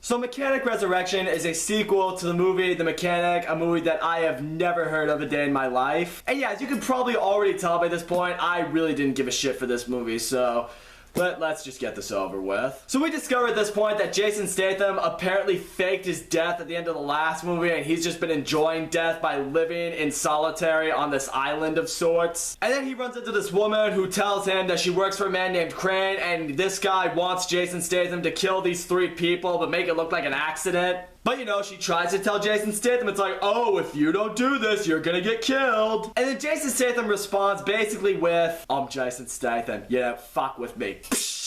So Mechanic Resurrection is a sequel to the movie The Mechanic, a movie that I have never heard of a day in my life. And yeah, as you can probably already tell by this point, I really didn't give a shit for this movie, so let's just get this over with. So we discover at this point that Jason Statham apparently faked his death at the end of the last movie, and he's just been enjoying death by living in solitary on this island of sorts. And then he runs into this woman who tells him that she works for a man named Crane, and this guy wants Jason Statham to kill these 3 people but make it look like an accident. But you know, she tries to tell Jason Statham, it's like, oh, if you don't do this, you're gonna get killed. And then Jason Statham responds basically with, I'm Jason Statham, yeah, fuck with me.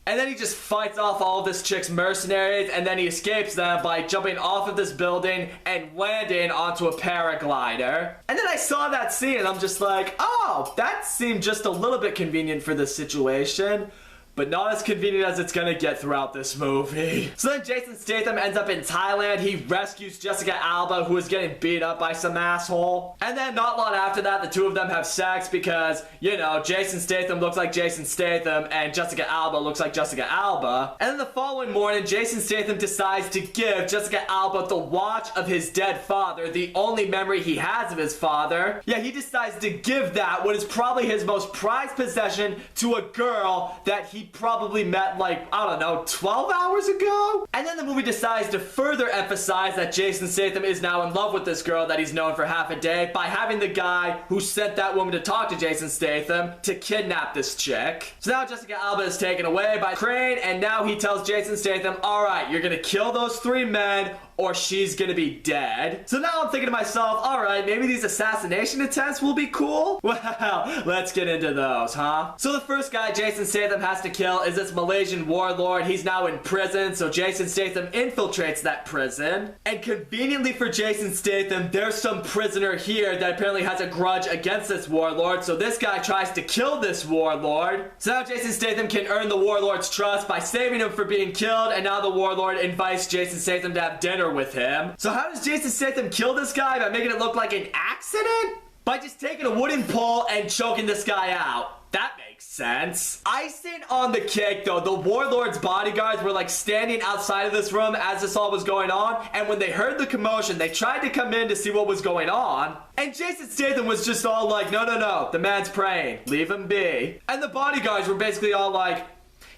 And then he just fights off all of this chick's mercenaries, and then he escapes them by jumping off of this building and landing onto a paraglider. And then I saw that scene and I'm just like, oh, that seemed just a little bit convenient for this situation. But not as convenient as it's gonna get throughout this movie. So then Jason Statham ends up in Thailand. He rescues Jessica Alba, who is getting beat up by some asshole. And then not long after that, the two of them have sex because, you know, Jason Statham looks like Jason Statham and Jessica Alba looks like Jessica Alba. And then the following morning, Jason Statham decides to give Jessica Alba the watch of his dead father, the only memory he has of his father. Yeah, he decides to give that, what is probably his most prized possession, to a girl that he probably met like, I don't know, 12 hours ago? And then the movie decides to further emphasize that Jason Statham is now in love with this girl that he's known for half a day by having the guy who sent that woman to talk to Jason Statham to kidnap this chick. So now Jessica Alba is taken away by Crane, and now he tells Jason Statham, alright, you're gonna kill those 3 men or she's gonna be dead. So now I'm thinking to myself, alright, maybe these assassination attempts will be cool? Well, let's get into those, huh? So the first guy Jason Statham has to kill is this Malaysian warlord. He's now in prison, so Jason Statham infiltrates that prison. And conveniently for Jason Statham, there's some prisoner here that apparently has a grudge against this warlord, so this guy tries to kill this warlord. So now Jason Statham can earn the warlord's trust by saving him from being killed, and now the warlord invites Jason Statham to have dinner with him. So how does Jason Statham kill this guy? By making it look like an accident? By just taking a wooden pole and choking this guy out. That makes sense. Icing on the cake though, the warlord's bodyguards were like standing outside of this room as this all was going on, and when they heard the commotion, they tried to come in to see what was going on. And Jason Statham was just all like, no, no, no, the man's praying. Leave him be. And the bodyguards were basically all like,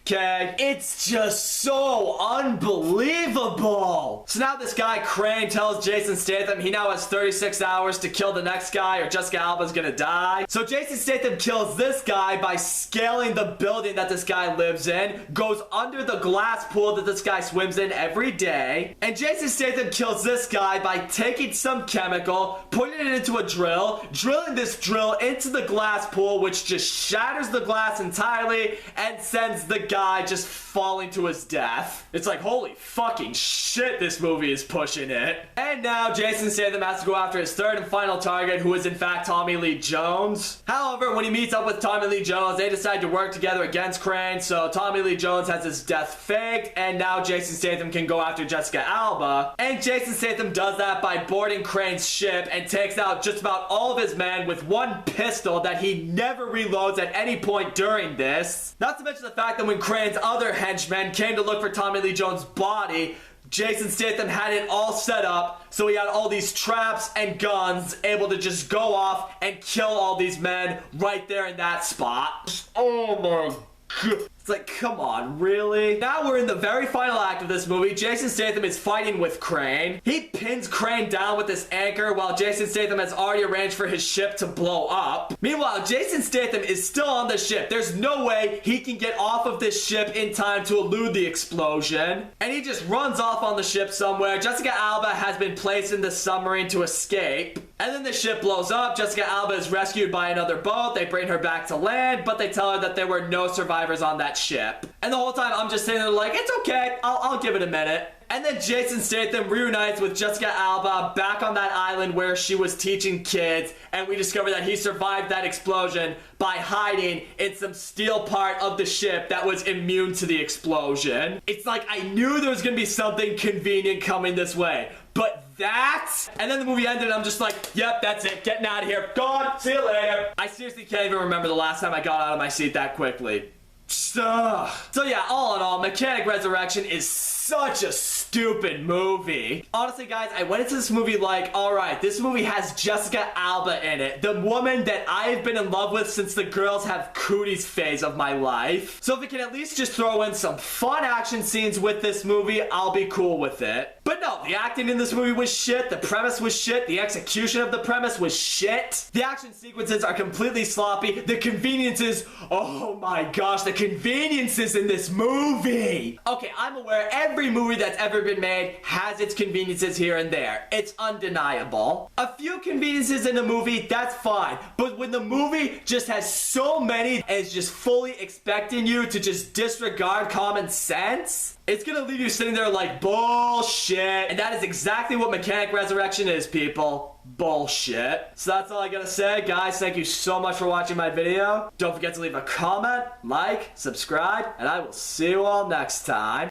okay, it's just so unbelievable. So now this guy Crane tells Jason Statham he now has 36 hours to kill the next guy or Jessica Alba's gonna die. So Jason Statham kills this guy by scaling the building that this guy lives in, goes under the glass pool that this guy swims in every day, and Jason Statham kills this guy by taking some chemical, putting it into a drill, drilling this drill into the glass pool, which just shatters the glass entirely and sends the guy just falling to his death. It's like, holy fucking shit, this movie is pushing it. And now Jason Statham has to go after his third and final target, who is in fact Tommy Lee Jones. However, when he meets up with Tommy Lee Jones, they decide to work together against Crane, so Tommy Lee Jones has his death faked, and now Jason Statham can go after Jessica Alba. And Jason Statham does that by boarding Crane's ship and takes out just about all of his men with one pistol that he never reloads at any point during this. Not to mention the fact that when Crane's other henchmen came to look for Tommy Lee Jones' body, Jason Statham had it all set up, so he had all these traps and guns able to just go off and kill all these men right there in that spot. Oh my god. It's like, come on, really? Now we're in the very final act of this movie. Jason Statham is fighting with Crane. He pins Crane down with this anchor while Jason Statham has already arranged for his ship to blow up. Meanwhile, Jason Statham is still on the ship. There's no way he can get off of this ship in time to elude the explosion. And he just runs off on the ship somewhere. Jessica Alba has been placed in the submarine to escape. And then the ship blows up. Jessica Alba is rescued by another boat. They bring her back to land, but they tell her that there were no survivors on that ship. And the whole time I'm just sitting there like, it's okay, I'll give it a minute. And then Jason Statham reunites with Jessica Alba back on that island where she was teaching kids, and we discover that he survived that explosion by hiding in some steel part of the ship that was immune to the explosion. It's like I knew there was gonna be something convenient coming this way, but that? And then the movie ended and I'm just like, yep, that's it, getting out of here, gone, see you later. I seriously can't even remember the last time I got out of my seat that quickly. So yeah, all in all, Mechanic Resurrection is such a stupid movie. Honestly, guys, I went into this movie like, alright, this movie has Jessica Alba in it. The woman that I've been in love with since the girls have cooties phase of my life. So if it can at least just throw in some fun action scenes with this movie, I'll be cool with it. But no, the acting in this movie was shit, the premise was shit, the execution of the premise was shit. The action sequences are completely sloppy, the conveniences, oh my gosh, the conveniences in this movie. Okay, I'm aware every movie that's ever been made has its conveniences here and there. It's undeniable. A few conveniences in a movie, that's fine. But when the movie just has so many and is just fully expecting you to just disregard common sense, it's gonna leave you sitting there like, bullshit. And that is exactly what Mechanic Resurrection is, people. Bullshit. So that's all I gotta say. Guys, thank you so much for watching my video. Don't forget to leave a comment, like, subscribe, and I will see you all next time.